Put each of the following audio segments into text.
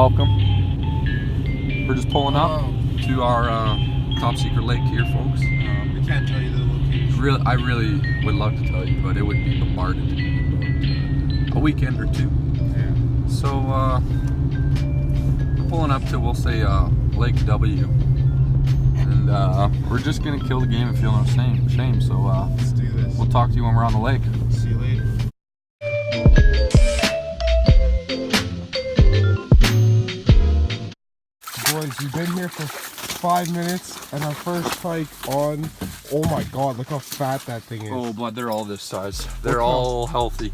welcome. We're just pulling up to our top secret lake here, folks. We can't tell you the location. I really would love to tell you, but it would be bombarded in about a weekend or two. Yeah. So we're pulling up to, we'll say, Lake W, and we're just gonna kill the game and feel no shame. So Let's do this. we'll talk to you when we're on the lake. See you later. Boys, we've been here for 5 minutes and our first pike on. Oh my god, look how fat that thing is. Oh, but they're all this size. They're all healthy.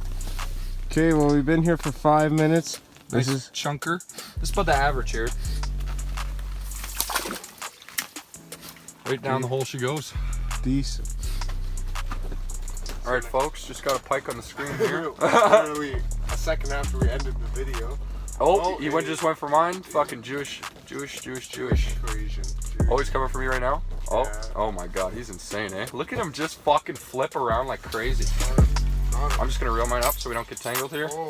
Okay, well, we've been here for 5 minutes. This is chunker. This is about the average here. Right down the hole she goes. Decent. All right, folks, just got a pike on the screen here. Literally a second after we ended the video. Oh, you just went for mine? Fucking Jewish. Asian. Always coming for me right now? Oh, Yeah. oh my god, he's insane, eh? Look at him just fucking flip around like crazy. I'm just gonna reel mine up so we don't get tangled here. Oh.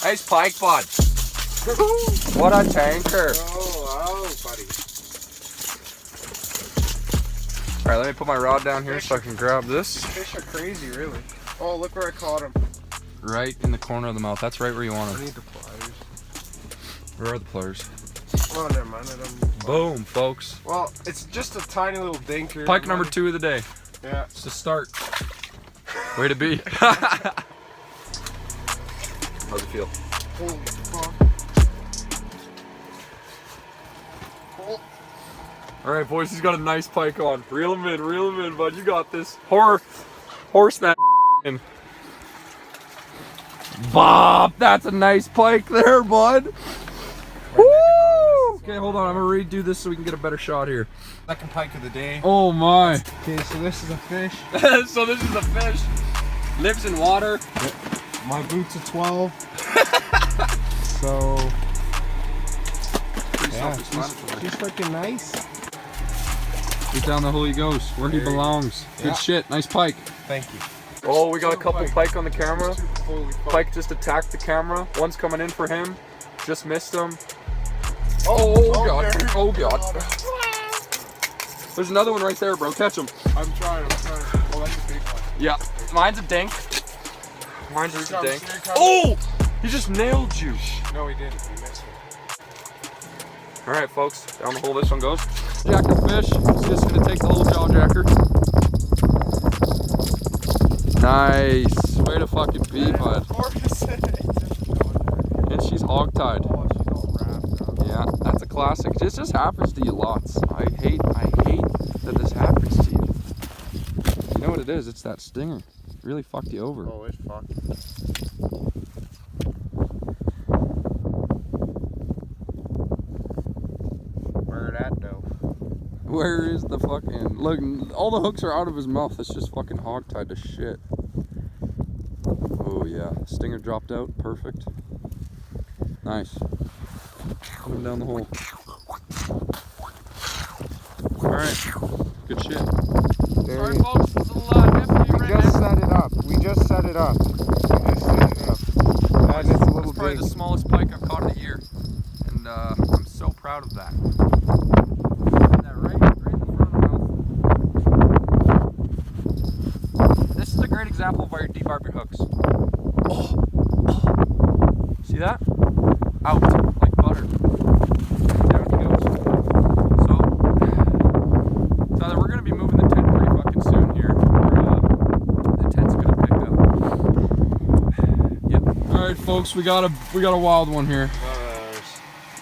Nice pike, bud. What a tanker. Oh, buddy. All right, let me put my rod down here so I can grab this. Fish are crazy, really. Oh, look where I caught him. Right in the corner of the mouth. That's right where you want I him. need the pliers. Where are the pliers? Oh, never mind. I don't need the pliers. Boom, folks. Well, it's just a tiny little dinker. Pike number 2 of the day. Yeah. It's the start. Way to be. How's it feel? Holy fuck. Oh. All right, boys, he's got a nice pike on. Reel him in, bud. You got this. Horseman. Bob, that's a nice pike there, bud. Woo! Okay, hold on. I'm gonna redo this so we can get a better shot here. Second pike of the day. Oh my. Okay, so this is a fish. So this is a fish. Lives in water. My boots are 12. So yeah, she's freaking nice. Get down the hole he goes, where he belongs. Good shit, nice pike. Thank you. Oh, we got a couple pike on the camera. Holy fuck. Pike just attacked the camera. One's coming in for him. Just missed him. Oh god. Oh god. There's another one right there, bro. Catch him. I'm trying. Oh, that's a big one. Yeah. Mine's a dink. Mine's just a dink. Oh! He just nailed you. No, he didn't. He missed me. Alright, folks. Down the hole this one goes. Jacker fish. He's just gonna take the whole jaw jacker. Nice. Way to fucking be, bud. And she's hog-tied. Yeah, that's a classic. This just happens to you lots. I hate that this happens to you. You know what it is? It's that stinger. It really fucked you over. Oh, it's fucked. Where that though? Where is the fucking... Look, all the hooks are out of his mouth. It's just fucking hog-tied to shit. Oh yeah, stinger dropped out. Perfect. Nice. Coming down the hole. Alright. Good shit. Sorry folks, it's a little nifty We just set it up. And it's a little Probably big. the smallest pike I've caught of the year. And I'm so proud of that. Right in front of the mouth. This is a great example of why you debarb your hooks. Oh. See that? Out like butter. Down he goes. So either we're gonna be moving the tent pretty fucking soon here, or the tent's gonna pick up. Yep. All right, folks, we got a wild one here.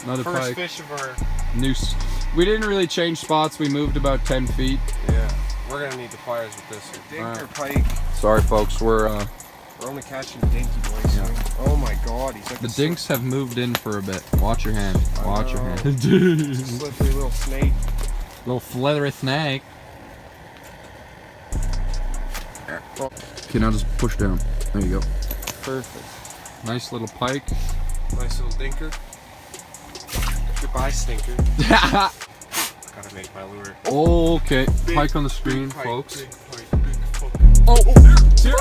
Another First pike. fish of our Noose. We didn't really change spots. We moved about 10 feet. Yeah. We're gonna need the pliers with this. Dinker pike. Sorry, folks. We're only catching dinky boys soon. Oh my god, he's like the dinks have moved in for a bit. Watch your hand. Watch your hand. Slippery little snake. Little fleathery snake. Okay, now just push down. There you go. Perfect. Nice little pike. Nice little dinker. Goodbye, stinker. Gotta make my lure. Oh, okay. Big, Pike on the screen, pike, folks. Big pike, big fucking... Oh, here.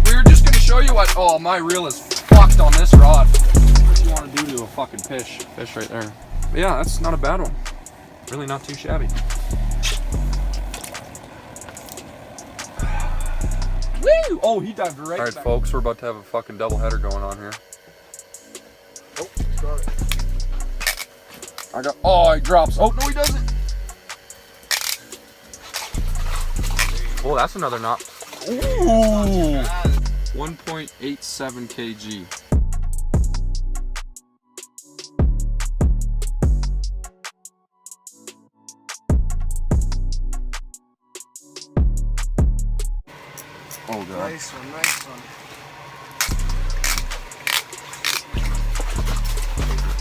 We were just gonna show you what. Oh, my reel is fucked on this rod. you want to do to a fucking fish right there. But yeah, that's not a bad one. Really not too shabby. Woo! Oh, he dived right. All right, folks, we're about to have a fucking double header going on here. Oh, he's got it. Oh, he drops. Oh, no, he doesn't. Oh, that's another knot. Ooh. 1.87 kg. Oh, God. Nice one, nice one.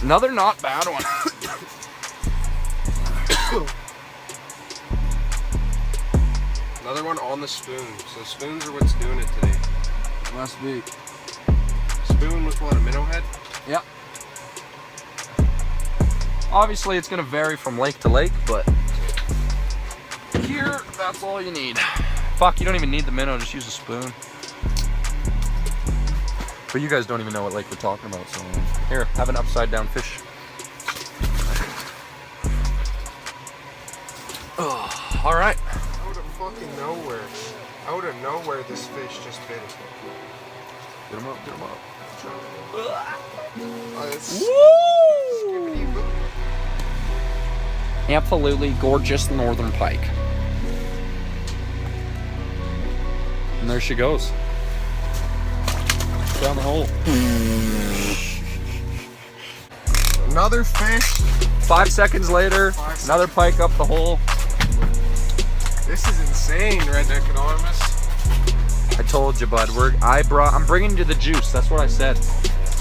Another not bad one. Another one on the spoon. So spoons are what's doing it today. Must be. Spoon with what, a minnow head? Yeah. Obviously, it's going to vary from lake to lake, but here, that's all you need. Fuck, you don't even need the minnow, just use a spoon. But you guys don't even know what lake we're talking about, so here, have an upside down fish. Oh, all right. Out of fucking nowhere. Out of nowhere, this fish just bit it. Get him up, get him up. Oh, it's Woo! Absolutely gorgeous northern pike. And there she goes. Down the hole. Another fish. 5 seconds later, another pike up the hole. This is insane, Redneck Anonymous. I told you, bud. I'm bringing you the juice. That's what I said.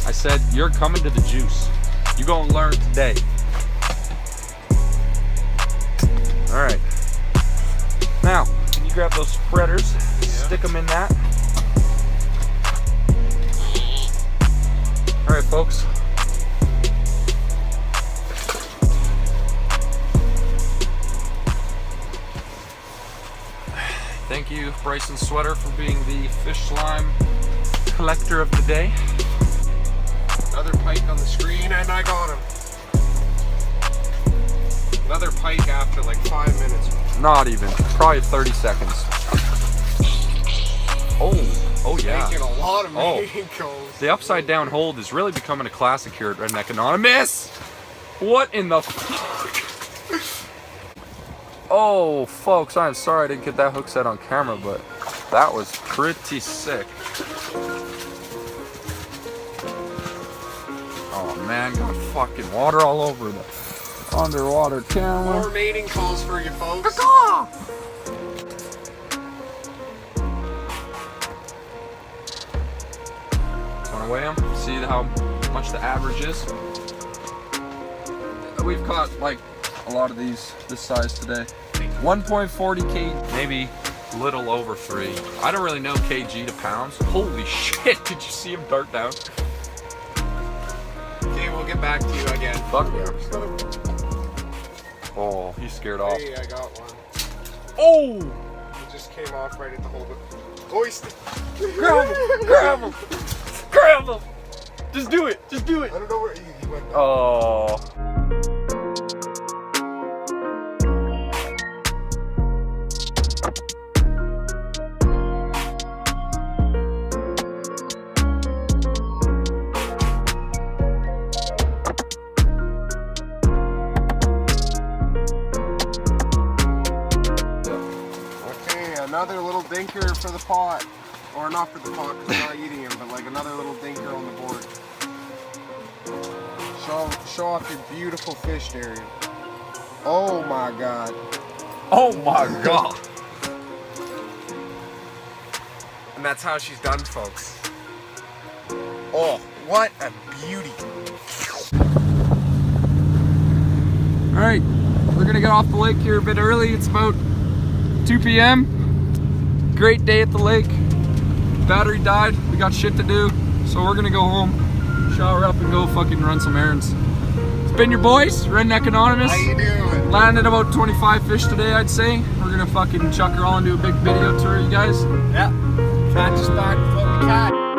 I said you're coming to the juice. You gonna learn today. All right. Now, can you grab those spreaders? Yeah. Stick them in that. All right, folks. Thank you, Bryson Sweater, for being the fish slime collector of the day. Another pike on the screen, and I got him. Another pike after like 5 minutes. Not even. Probably 30 seconds. Oh yeah. Making a lot of mangoes. The upside down hold is really becoming a classic here at Redneck Anonymous. What in the fuck? Oh, folks, I'm sorry I didn't get that hook set on camera, but that was pretty sick. Oh man, got fucking water all over the underwater camera. More mating calls for you folks. Want to weigh them? See how much the average is? We've caught like a lot of these this size today. 1.40 kg, maybe a little over 3. I don't really know kg to pounds. Holy shit, did you see him dart down? Okay, we'll get back to you again. Fuck yeah. Oh, he's scared off. Hey, I got one. Oh! It just came off right at the hold. Hoist it. Grab him! Grab him! Grab him! Just do it! Just do it! I don't know where he went. Oh. Another little dinker for the pot. Or not for the pot, because I'm not eating him, but like another little dinker on the board. Show off your beautiful fish, Darian. Oh my god. Oh my god. And that's how she's done, folks. Oh, what a beauty. Alright, we're gonna get off the lake here a bit early. It's about 2 p.m. Great day at the lake. Battery died, we got shit to do, so we're gonna go home, shower up, and go fucking run some errands. It's been your boys, Redneck Anonymous. How you doing? Landed about 25 fish today, I'd say. We're gonna fucking chuck her all into a big video tour, you guys. Yeah. Catch us back with what we catch.